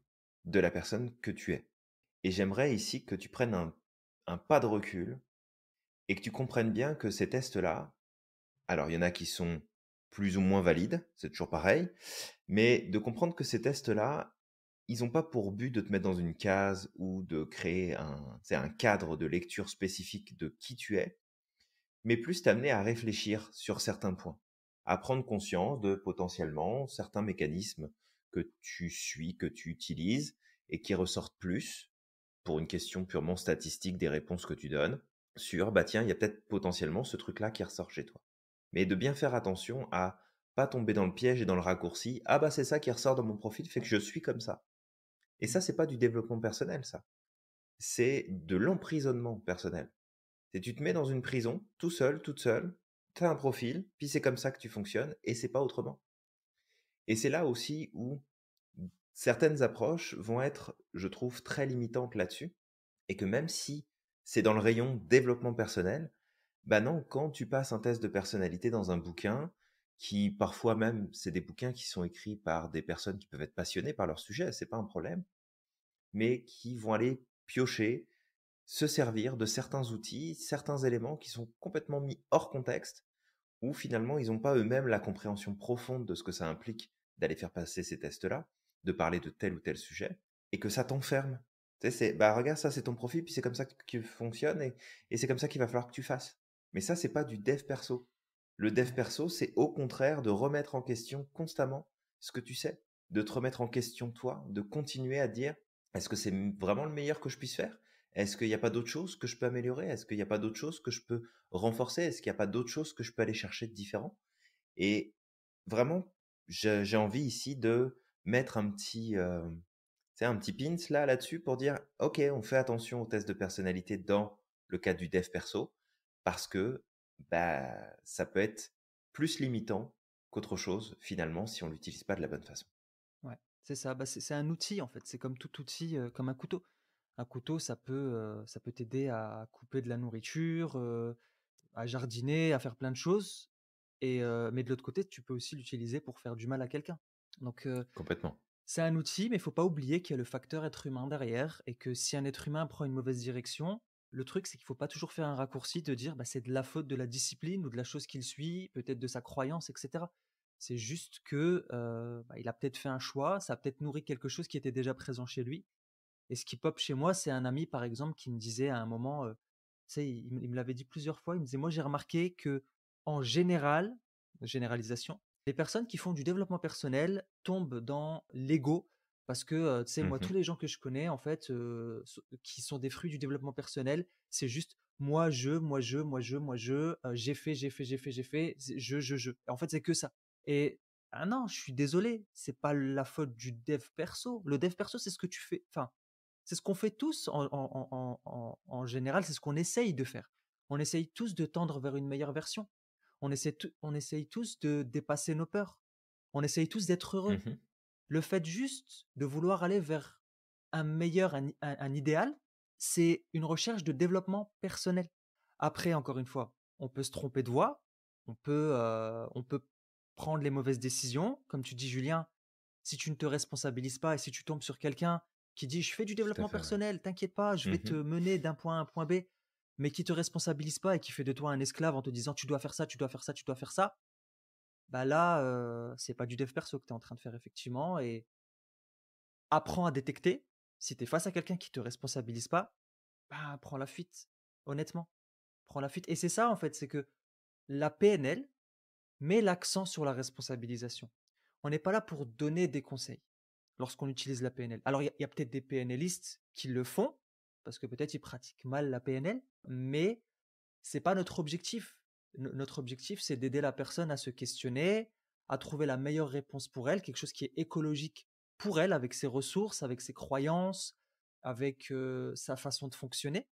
de la personne que tu es. Et j'aimerais ici que tu prennes un pas de recul et que tu comprennes bien que ces tests-là, alors il y en a qui sont plus ou moins valides, c'est toujours pareil, mais de comprendre que ces tests-là, ils n'ont pas pour but de te mettre dans une case ou de créer un cadre de lecture spécifique de qui tu es, mais plus t'amener à réfléchir sur certains points, à prendre conscience de potentiellement certains mécanismes que tu suis, que tu utilises et qui ressortent plus pour une question purement statistique des réponses que tu donnes sur bah tiens, il y a peut-être potentiellement ce truc-là qui ressort chez toi. Mais de bien faire attention à pas tomber dans le piège et dans le raccourci. Ah bah c'est ça qui ressort dans mon profil, fait que je suis comme ça. Et Mmh. ça, c'est pas du développement personnel, ça. C'est de l'emprisonnement personnel. C'est tu te mets dans une prison, tout seul, toute seule, tu as un profil, puis c'est comme ça que tu fonctionnes, et c'est pas autrement. Et c'est là aussi où certaines approches vont être, je trouve, très limitantes là-dessus, et que même si c'est dans le rayon développement personnel, bah non, quand tu passes un test de personnalité dans un bouquin, qui parfois même, c'est des bouquins qui sont écrits par des personnes qui peuvent être passionnées par leur sujet, c'est pas un problème, mais qui vont aller piocher, se servir de certains outils, certains éléments qui sont complètement mis hors contexte, où finalement ils n'ont pas eux-mêmes la compréhension profonde de ce que ça implique d'aller faire passer ces tests-là, de parler de tel ou tel sujet, et que ça t'enferme. Tu sais, c'est, bah regarde, ça c'est ton profil, puis c'est comme ça que tu fonctionnes, et c'est comme ça qu'il va falloir que tu fasses. Mais ça, c'est pas du dev perso. Le dev Ouais. perso, c'est au contraire de remettre en question constamment ce que tu sais, de te remettre en question toi, de continuer à dire, est-ce que c'est vraiment le meilleur que je puisse faire? Est-ce qu'il n'y a pas d'autres choses que je peux améliorer? Est-ce qu'il n'y a pas d'autres choses que je peux renforcer? Est-ce qu'il n'y a pas d'autres choses que je peux aller chercher de différent? Et vraiment, j'ai envie ici de mettre un petit, C'est un petit pins là-dessus pour dire, OK, on fait attention aux tests de personnalité dans le cadre du dev perso parce que bah, ça peut être plus limitant qu'autre chose finalement si on l'utilise pas de la bonne façon. Ouais, c'est ça. Bah, c'est un outil en fait. C'est comme tout outil, comme un couteau. Un couteau, ça peut t'aider à couper de la nourriture, à jardiner, à faire plein de choses. Mais de l'autre côté, tu peux aussi l'utiliser pour faire du mal à quelqu'un. Donc, Complètement. c'est un outil, mais il faut pas oublier qu'il y a le facteur être humain derrière et que si un être humain prend une mauvaise direction, le truc, c'est qu'il faut pas toujours faire un raccourci de dire bah, c'est de la faute de la discipline ou de la chose qu'il suit, peut-être de sa croyance, etc. C'est juste que bah, il a peut-être fait un choix, ça a peut-être nourri quelque chose qui était déjà présent chez lui. Et ce qui pop chez moi, c'est un ami, par exemple, qui me disait à un moment, tu sais, il me l'avait dit plusieurs fois, il me disait, moi j'ai remarqué que en général, généralisation, les personnes qui font du développement personnel tombent dans l'ego parce que, tu sais, moi, Mmh. tous les gens que je connais, en fait, qui sont des fruits du développement personnel, c'est juste moi, j'ai fait, je. En fait, c'est que ça. Et ah non, je suis désolé, c'est pas la faute du dev perso. Le dev perso, c'est ce que tu fais. Enfin, c'est ce qu'on fait tous en général, c'est ce qu'on essaye de faire. On essaye tous de tendre vers une meilleure version. On essaye tous de dépasser nos peurs. On essaye tous d'être heureux. Mmh. Le fait juste de vouloir aller vers un meilleur, un idéal, c'est une recherche de développement personnel. Après, encore une fois, on peut se tromper de voie, on peut prendre les mauvaises décisions. Comme tu dis, Julien, si tu ne te responsabilises pas et si tu tombes sur quelqu'un qui dit je fais du Tout à développement fait, ouais. personnel, t'inquiète pas, je vais te Mmh. mener d'un point A à un point B, mais qui te responsabilise pas et qui fait de toi un esclave en te disant tu dois faire ça, tu dois faire ça, tu dois faire ça, bah là, c'est pas du dev perso que tu es en train de faire effectivement et apprends à détecter. Si tu es face à quelqu'un qui te responsabilise pas, bah prends la fuite. Honnêtement, prends la fuite. Et c'est ça en fait, c'est que la PNL met l'accent sur la responsabilisation. On n'est pas là pour donner des conseils lorsqu'on utilise la PNL. Alors, il y a peut-être des PNListes qui le font, parce que peut-être ils pratiquent mal la PNL, mais c'est pas notre objectif. Notre objectif, c'est d'aider la personne à se questionner, à trouver la meilleure réponse pour elle, quelque chose qui est écologique pour elle, avec ses ressources, avec ses croyances, avec sa façon de fonctionner,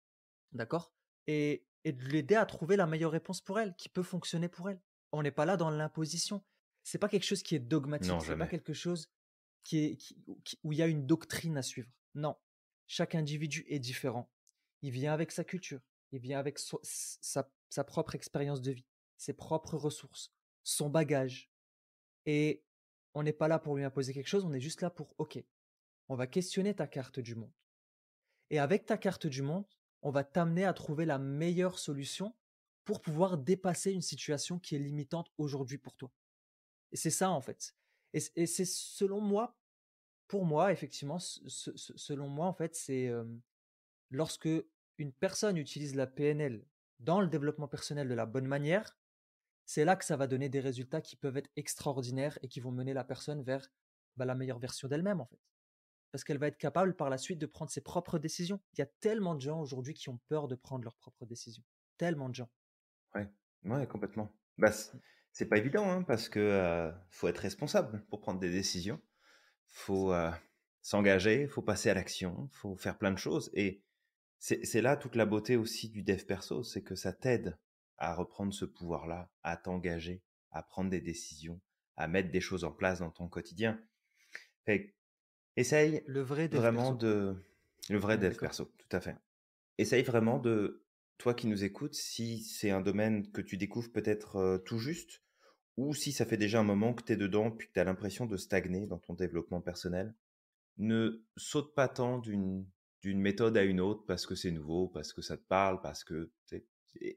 d'accord. Et de l'aider à trouver la meilleure réponse pour elle, qui peut fonctionner pour elle. On n'est pas là dans l'imposition. C'est pas quelque chose qui est dogmatique, Non, c'est pas jamais. quelque chose où il y a une doctrine à suivre. Non, chaque individu est différent. Il vient avec sa culture, il vient avec sa propre expérience de vie, ses propres ressources, son bagage. Et on n'est pas là pour lui imposer quelque chose, on est juste là pour, ok, on va questionner ta carte du monde. Et avec ta carte du monde, on va t'amener à trouver la meilleure solution pour pouvoir dépasser une situation qui est limitante aujourd'hui pour toi. Et c'est ça en fait. Et c'est selon moi, pour moi, effectivement, selon moi, en fait, c'est lorsque une personne utilise la PNL dans le développement personnel de la bonne manière, c'est là que ça va donner des résultats qui peuvent être extraordinaires et qui vont mener la personne vers bah, la meilleure version d'elle-même, en fait. Parce qu'elle va être capable par la suite de prendre ses propres décisions. Il y a tellement de gens aujourd'hui qui ont peur de prendre leurs propres décisions. Tellement de gens. Ouais, ouais, complètement. Bah, c'est pas évident, hein, parce que faut être responsable pour prendre des décisions. Faut s'engager, faut passer à l'action, faut faire plein de choses. Et c'est là toute la beauté aussi du dev perso, c'est que ça t'aide à reprendre ce pouvoir-là, à t'engager, à prendre des décisions, à mettre des choses en place dans ton quotidien. Fait que essaye Le vrai dev vraiment perso. de... Le vrai On est dev d'accord. perso, tout à fait. Essaye vraiment de, toi qui nous écoutes, si c'est un domaine que tu découvres peut-être tout juste, ou si ça fait déjà un moment que tu es dedans, puis que tu as l'impression de stagner dans ton développement personnel, ne saute pas tant d'une méthode à une autre parce que c'est nouveau, parce que ça te parle, parce que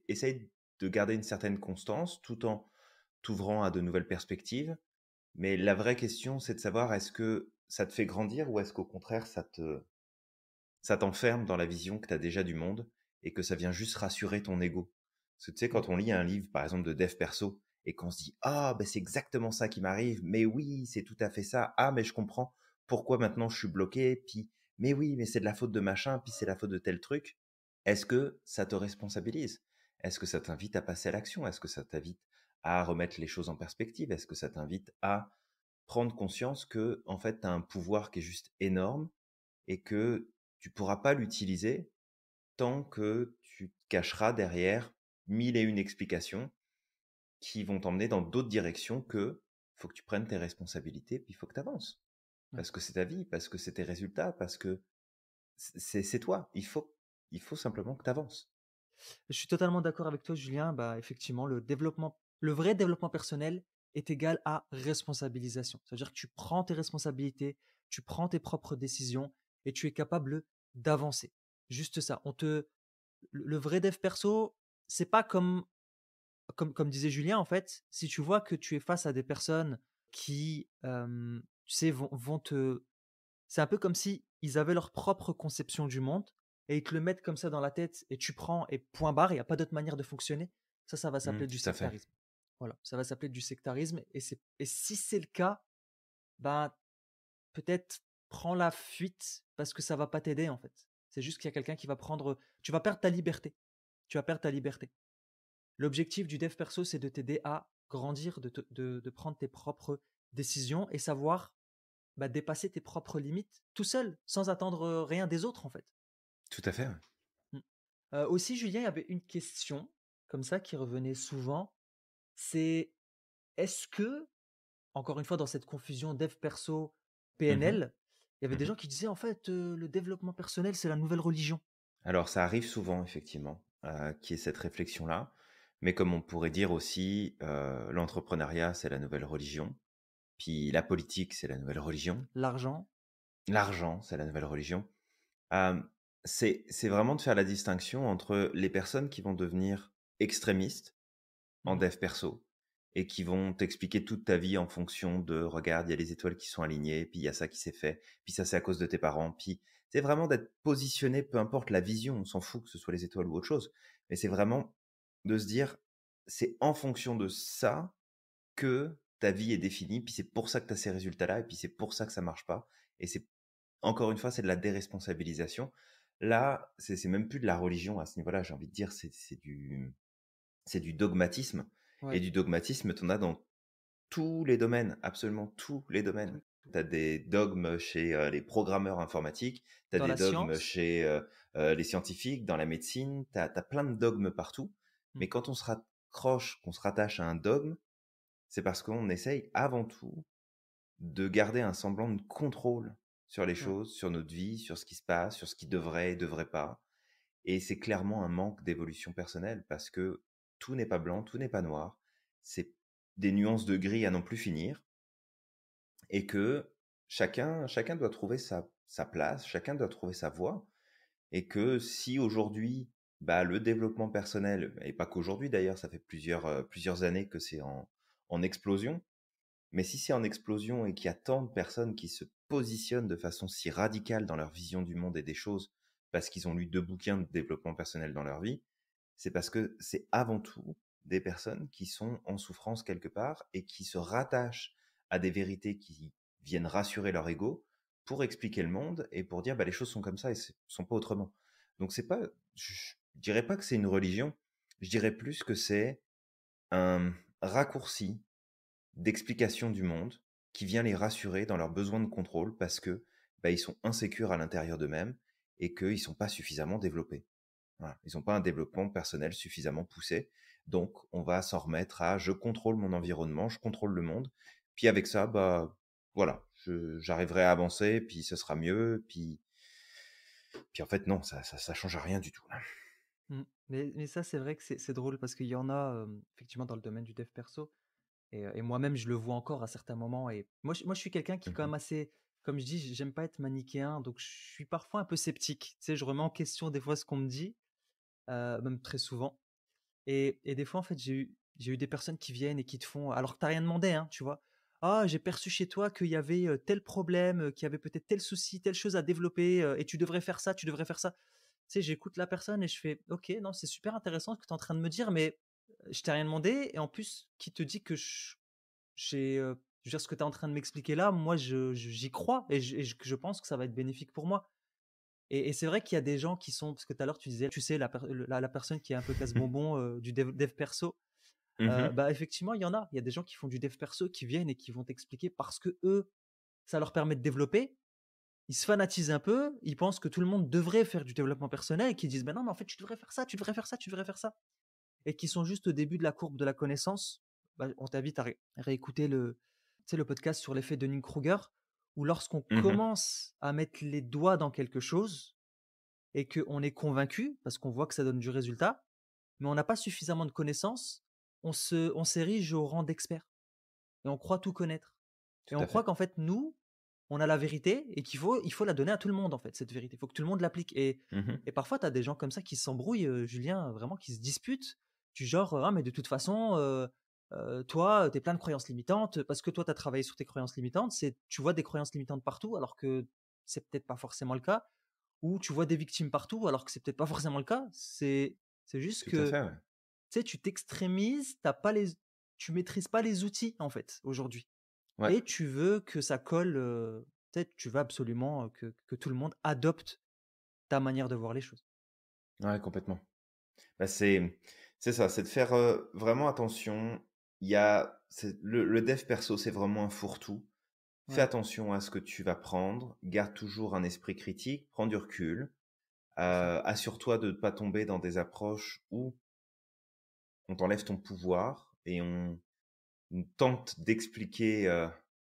essaye de garder une certaine constance tout en t'ouvrant à de nouvelles perspectives. Mais la vraie question, c'est de savoir est-ce que ça te fait grandir ou est-ce qu'au contraire, ça t'enferme dans la vision que tu as déjà du monde et que ça vient juste rassurer ton ego. Parce que tu sais, Mm. quand on lit un livre, par exemple, de dev perso, et qu'on se dit, ah, ben c'est exactement ça qui m'arrive, mais oui, c'est tout à fait ça, ah, mais je comprends pourquoi maintenant je suis bloqué, puis, mais oui, mais c'est de la faute de machin, puis c'est la faute de tel truc. Est-ce que ça te responsabilise? Est-ce que ça t'invite à passer à l'action? Est-ce que ça t'invite à remettre les choses en perspective? Est-ce que ça t'invite à prendre conscience que, en fait, tu as un pouvoir qui est juste énorme et que tu pourras pas l'utiliser tant que tu te cacheras derrière mille et une explications qui vont t'emmener dans d'autres directions que faut que tu prennes tes responsabilités, puis il faut que tu avances. Ouais. Parce que c'est ta vie, parce que c'est tes résultats, parce que c'est toi. Il faut simplement que tu avances. Je suis totalement d'accord avec toi, Julien. Bah, effectivement, le vrai développement personnel est égal à responsabilisation. C'est-à-dire que tu prends tes responsabilités, tu prends tes propres décisions et tu es capable d'avancer. Juste ça. Le vrai dev perso, c'est pas comme disait Julien, en fait, si tu vois que tu es face à des personnes qui, tu sais, vont te. C'est un peu comme si ils avaient leur propre conception du monde et ils te le mettent comme ça dans la tête et tu prends et point barre, il n'y a pas d'autre manière de fonctionner. Ça va s'appeler du Tout à fait. sectarisme. Voilà, ça va s'appeler du sectarisme. Et si c'est le cas, ben, peut-être prends la fuite parce que ça va pas t'aider en fait. C'est juste qu'il y a quelqu'un qui va prendre. Tu vas perdre ta liberté. Tu vas perdre ta liberté. L'objectif du dev perso, c'est de t'aider à grandir, de prendre tes propres décisions et savoir dépasser tes propres limites tout seul, sans attendre rien des autres en fait. Tout à fait. Ouais. Mm. Aussi, Julien, il y avait une question comme ça qui revenait souvent. C'est est-ce que, encore une fois, dans cette confusion dev perso Mhm, PNL, il y avait des mhm. gens qui disaient en fait le développement personnel c'est la nouvelle religion. Alors, ça arrive souvent, effectivement, qu'il y ait cette réflexion-là. Mais comme on pourrait dire aussi, l'entrepreneuriat, c'est la nouvelle religion. Puis la politique, c'est la nouvelle religion. L'argent. L'argent, c'est la nouvelle religion. Euh, c'est vraiment de faire la distinction entre les personnes qui vont devenir extrémistes en Mhm. dev perso et qui vont t'expliquer toute ta vie en fonction de regarde, il y a les étoiles qui sont alignées, puis il y a ça qui s'est fait, puis ça c'est à cause de tes parents, puis c'est vraiment d'être positionné, peu importe la vision, on s'en fout que ce soit les étoiles ou autre chose, mais c'est vraiment de se dire c'est en fonction de ça que ta vie est définie, puis c'est pour ça que tu as ces résultats-là, et puis c'est pour ça que ça marche pas. Et c'est encore une fois, c'est de la déresponsabilisation. Là, c'est même plus de la religion à ce niveau-là, j'ai envie de dire, c'est du dogmatisme. Et Ouais. du dogmatisme, tu en as dans tous les domaines, absolument tous les domaines. Tout- tout. Tu as des dogmes chez les programmeurs informatiques, tu as Dans des la dogmes science. chez les scientifiques, dans la médecine, tu as plein de dogmes partout. Mm. Mais quand on se raccroche, qu'on se rattache à un dogme, c'est parce qu'on essaye avant tout de garder un semblant de contrôle sur les Ouais. choses, sur notre vie, sur ce qui se passe, sur ce qui devrait et devrait pas. Et c'est clairement un manque d'évolution personnelle parce que tout n'est pas blanc, tout n'est pas noir. C'est des nuances de gris à n'en plus finir et que chacun doit trouver sa place, chacun doit trouver sa voie et que si aujourd'hui, bah, le développement personnel, et pas qu'aujourd'hui d'ailleurs, ça fait plusieurs années que c'est en explosion, mais si c'est en explosion et qu'il y a tant de personnes qui se positionnent de façon si radicale dans leur vision du monde et des choses parce qu'ils ont lu 2 bouquins de développement personnel dans leur vie, c'est parce que c'est avant tout des personnes qui sont en souffrance quelque part et qui se rattachent à des vérités qui viennent rassurer leur ego pour expliquer le monde et pour dire bah, les choses sont comme ça et sont pas autrement. Donc c'est pas, je dirais pas que c'est une religion, je dirais plus que c'est un raccourci d'explication du monde qui vient les rassurer dans leurs besoins de contrôle parce que bah, ils sont insécures à l'intérieur d'eux-mêmes et qu'ils ne sont pas suffisamment développés. Voilà. Ils n'ont pas un développement personnel suffisamment poussé. Donc, on va s'en remettre à je contrôle mon environnement, je contrôle le monde. Puis avec ça, bah voilà, j'arriverai à avancer, puis ce sera mieux. Puis en fait, non, ça change rien du tout. Là. Mm. Mais ça, c'est vrai que c'est drôle parce qu'il y en a effectivement dans le domaine du dev perso. Et moi-même, je le vois encore à certains moments. Et moi, je suis quelqu'un qui est quand Mhm. même assez, comme je dis, j'aime pas être manichéen, donc je suis parfois un peu sceptique. Tu sais, je remets en question des fois ce qu'on me dit, même très souvent. Et des fois, en fait, j'ai eu des personnes qui viennent et qui te font, alors que t'as rien demandé, hein, tu vois. Ah, j'ai perçu chez toi qu'il y avait tel problème, qu'il y avait peut-être tel souci, telle chose à développer, et tu devrais faire ça, tu devrais faire ça. Tu sais, j'écoute la personne et je fais, ok, non, c'est super intéressant ce que tu es en train de me dire, mais je t'ai rien demandé. Et en plus, qui te dit que je veux dire, ce que tu es en train de m'expliquer là, moi, j'y crois que je pense que ça va être bénéfique pour moi. Et c'est vrai qu'il y a des gens qui sont, parce que tout à l'heure tu disais, tu sais, la personne qui est un peu casse-bonbon du dev perso, Mhm. bah effectivement, il y a des gens qui font du dev perso qui viennent et qui vont t'expliquer parce que eux, ça leur permet de développer. ils se fanatisent un peu, ils pensent que tout le monde devrait faire du développement personnel et qu'ils disent: «Ben non, mais en fait, tu devrais faire ça, tu devrais faire ça, tu devrais faire ça» et qui sont juste au début de la courbe de la connaissance. Bah, on t'invite à réécouter le podcast sur l'effet Dunning-Kruger, où lorsqu'on Mmh. commence à mettre les doigts dans quelque chose et qu'on est convaincu, parce qu'on voit que ça donne du résultat, mais on n'a pas suffisamment de connaissances, on s'érige au rang d'expert et on croit tout connaître. Et Tout on à croit fait. qu'en fait, nous, on a la vérité et il faut la donner à tout le monde, en fait, cette vérité. Il faut que tout le monde l'applique. Mmh. Et parfois, tu as des gens comme ça qui s'embrouillent, Julien, vraiment, qui se disputent, du genre, ah, mais de toute façon, toi, tu es plein de croyances limitantes, parce que toi, tu as travaillé sur tes croyances limitantes, tu vois des croyances limitantes partout, alors que c'est peut-être pas forcément le cas, ou tu vois des victimes partout, alors que c'est peut-être pas forcément le cas. C'est juste Tout à que, fait, ouais. tu sais, tu t'extrémises, tu maîtrises pas les outils, en fait, aujourd'hui. Ouais, Et tu veux que ça colle, peut-être tu veux absolument, que tout le monde adopte ta manière de voir les choses. ouais, complètement. Bah, c'est ça, c'est de faire, vraiment attention. Le dev perso, c'est vraiment un fourre-tout. Fais Ouais, attention à ce que tu vas prendre, garde toujours un esprit critique, prends du recul, c'est ça. assure-toi de ne pas tomber dans des approches où on t'enlève ton pouvoir et on tente d'expliquer,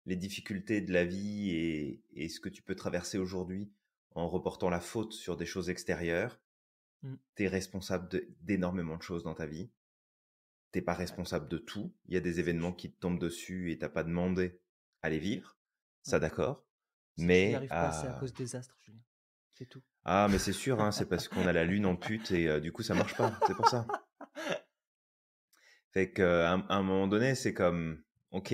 les difficultés de la vie et ce que tu peux traverser aujourd'hui en reportant la faute sur des choses extérieures. Mmh. Tu es responsable d'énormément de choses dans ta vie. T'es pas Ouais, responsable de tout. Il y a des c'est événements juste. qui te tombent dessus et t'as pas demandé à les vivre. Ça, Ouais. d'accord. Si tu n'y Mais arrives pas, c'est à cause des astres, Julien. C'est tout. ah, mais c'est sûr, hein, c'est parce qu'on a la lune en pute et du coup, ça marche pas. C'est pour ça. Fait qu'à à un moment donné, c'est comme, ok,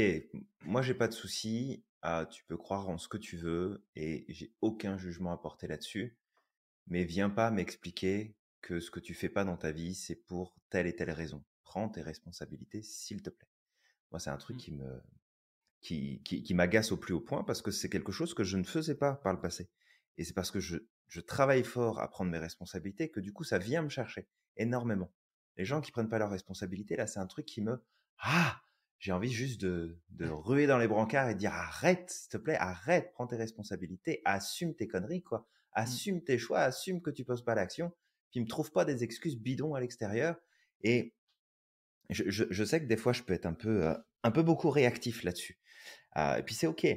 moi, j'ai pas de souci. Tu peux croire en ce que tu veux et j'ai aucun jugement à porter là-dessus. Mais viens pas m'expliquer que ce que tu fais pas dans ta vie, c'est pour telle et telle raison. Prends tes responsabilités, s'il te plaît. Moi, c'est un truc Mmh. qui m'agace au plus haut point parce que c'est quelque chose que je ne faisais pas par le passé. Et c'est parce que je travaille fort à prendre mes responsabilités que du coup, ça vient me chercher énormément. Les gens qui OK. prennent pas leurs responsabilités, là, c'est un truc qui me... Ah! J'ai envie juste de ruer dans les brancards et de dire arrête, s'il te plaît, arrête, prends tes responsabilités, assume tes conneries, quoi. Mmh. Assume tes choix, assume que tu poses pas l'action, puis me trouve pas des excuses bidons à l'extérieur. Et je sais que des fois, je peux être un peu beaucoup réactif là-dessus. Et puis c'est OK.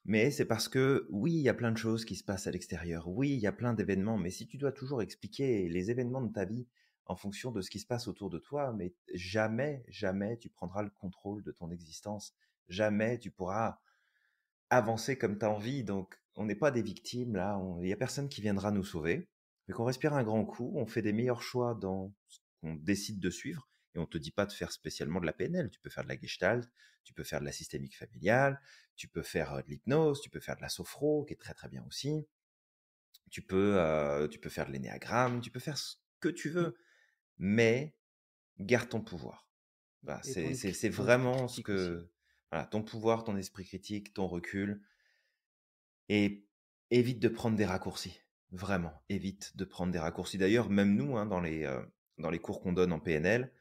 Mais c'est parce que oui, il y a plein de choses qui se passent à l'extérieur. Oui, il y a plein d'événements. Mais si tu dois toujours expliquer les événements de ta vie en fonction de ce qui se passe autour de toi, mais jamais, jamais tu prendras le contrôle de ton existence. Jamais tu pourras avancer comme tu as envie. Donc, on n'est pas des victimes là. Il n'y a personne qui viendra nous sauver. Mais qu'on respire un grand coup, on fait des meilleurs choix dans ce qu'on décide de suivre. Et on te dit pas de faire spécialement de la PNL. Tu peux faire de la gestalt, tu peux faire de la systémique familiale, tu peux faire de l'hypnose, tu peux faire de la sophro, qui est très très bien aussi. Tu peux faire de l'énéagramme, tu peux faire ce que tu Mmh. veux, mais garde ton pouvoir. Voilà, Et c'est ton esprit vraiment ce critique aussi. que... Voilà, ton pouvoir, ton esprit critique, ton recul, et évite de prendre des raccourcis. Vraiment, évite de prendre des raccourcis. D'ailleurs, même nous, hein, dans les cours qu'on donne en PNL,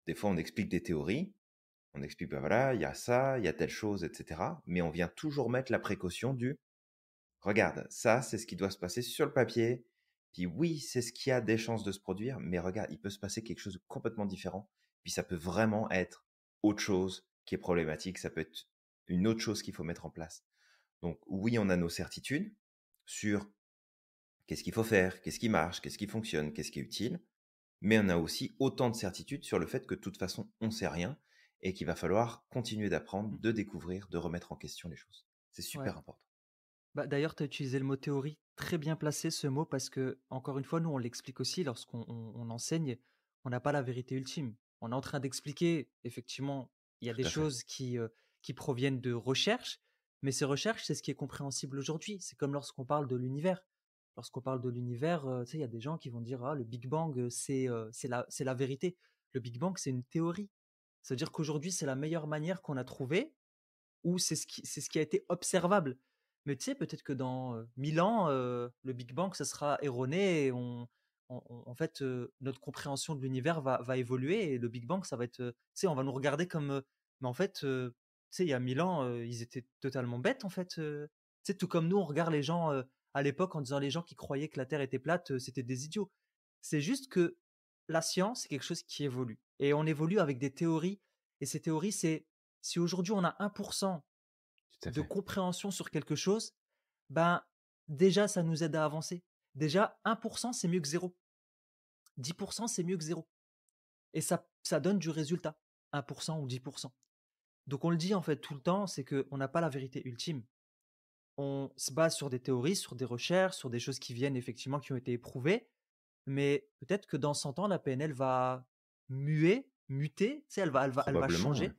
des fois on explique des théories, on explique, ben voilà, il y a ça, il y a telle chose, etc. Mais on vient toujours mettre la précaution du regarde, ça, c'est ce qui doit se passer sur le papier. Puis oui, c'est ce qui a des chances de se produire, mais regarde, il peut se passer quelque chose de complètement différent. Puis ça peut vraiment être autre chose qui est problématique. Ça peut être une autre chose qu'il faut mettre en place. Donc oui, on a nos certitudes sur qu'est-ce qu'il faut faire, qu'est-ce qui marche, qu'est-ce qui fonctionne, qu'est-ce qui est utile. Mais on a aussi autant de certitudes sur le fait que de toute façon, on ne sait rien et qu'il va falloir continuer d'apprendre, Mmh. de découvrir, de remettre en question les choses. C'est Ouais. super important. Bah, d'ailleurs, tu as utilisé le mot théorie, très bien placé ce mot parce que, encore une fois, nous, on l'explique aussi lorsqu'on on enseigne, on n'a pas la vérité ultime. On est en train d'expliquer, effectivement, il y a des Tout à fait. choses qui proviennent de recherches, mais ces recherches, c'est ce qui est compréhensible aujourd'hui. C'est comme lorsqu'on parle de l'univers. Lorsqu'on parle de l'univers, tu sais, il y a des gens qui vont dire, ah, le Big Bang, c'est la vérité. Le Big Bang, c'est une théorie. C'est-à-dire qu'aujourd'hui, c'est la meilleure manière qu'on a trouvée ou c'est ce qui a été observable. Mais tu sais, peut-être que dans 1000 ans, le Big Bang, ça sera erroné et en fait, notre compréhension de l'univers va évoluer et le Big Bang, ça va être, tu sais, on va nous regarder comme, mais en fait, tu sais, il y a 1000 ans, ils étaient totalement bêtes, en fait. sais, tout comme nous, on regarde les gens à l'époque en disant les gens qui croyaient que la Terre était plate, c'était des idiots. C'est juste que la science, c'est quelque chose qui évolue. Et on évolue avec des théories. Et ces théories, c'est si aujourd'hui on a 1% Tout à de fait. compréhension sur quelque chose, ben déjà, ça nous aide à avancer. Déjà, 1%, c'est mieux que zéro. 10%, c'est mieux que zéro. Et ça donne du résultat, 1% ou 10%. Donc on le dit en fait tout le temps, c'est qu'on n'a pas la vérité ultime. On se base sur des théories, sur des recherches, sur des choses qui viennent effectivement, qui ont été éprouvées. Mais peut-être que dans 100 ans, la PNL va muter, tu sais, elle va Probablement, ouais. changer.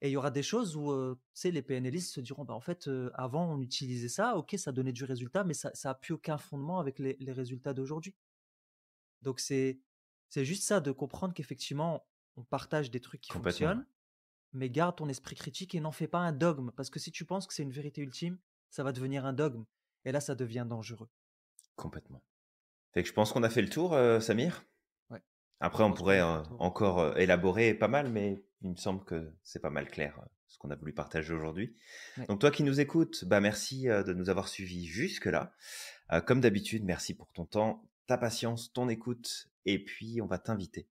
Et il y aura des choses où, tu sais, les PNListes se diront, bah, en fait, avant, on utilisait ça, ok, ça donnait du résultat, mais ça a plus aucun fondement avec les résultats d'aujourd'hui. Donc, c'est juste ça, de comprendre qu'effectivement, on partage des trucs qui Complètement, ouais. fonctionnent, mais garde ton esprit critique et n'en fais pas un dogme. Parce que si tu penses que c'est une vérité ultime, ça va devenir un dogme. Et là, ça devient dangereux. Complètement. Fait que je pense qu'on a fait le tour, Samir. Ouais, Après, je on pense qu'on pourrait a fait le tour. encore élaborer pas mal, mais il me semble que c'est pas mal clair ce qu'on a voulu partager aujourd'hui. Ouais. Donc toi qui nous écoutes, bah merci de nous avoir suivis jusque-là. Comme d'habitude, merci pour ton temps, ta patience, ton écoute, et puis on va t'inviter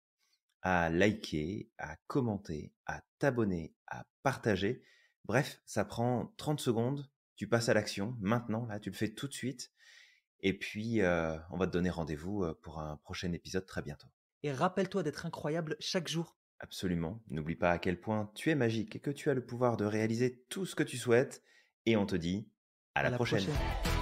à liker, à commenter, à t'abonner, à partager. Bref, ça prend 30 secondes, tu passes à l'action, maintenant, là, tu le fais tout de suite, et puis on va te donner rendez-vous pour un prochain épisode très bientôt. Et rappelle-toi d'être incroyable chaque jour. Absolument. N'oublie pas à quel point tu es magique et que tu as le pouvoir de réaliser tout ce que tu souhaites. Et on te dit à À la la prochaine. prochaine.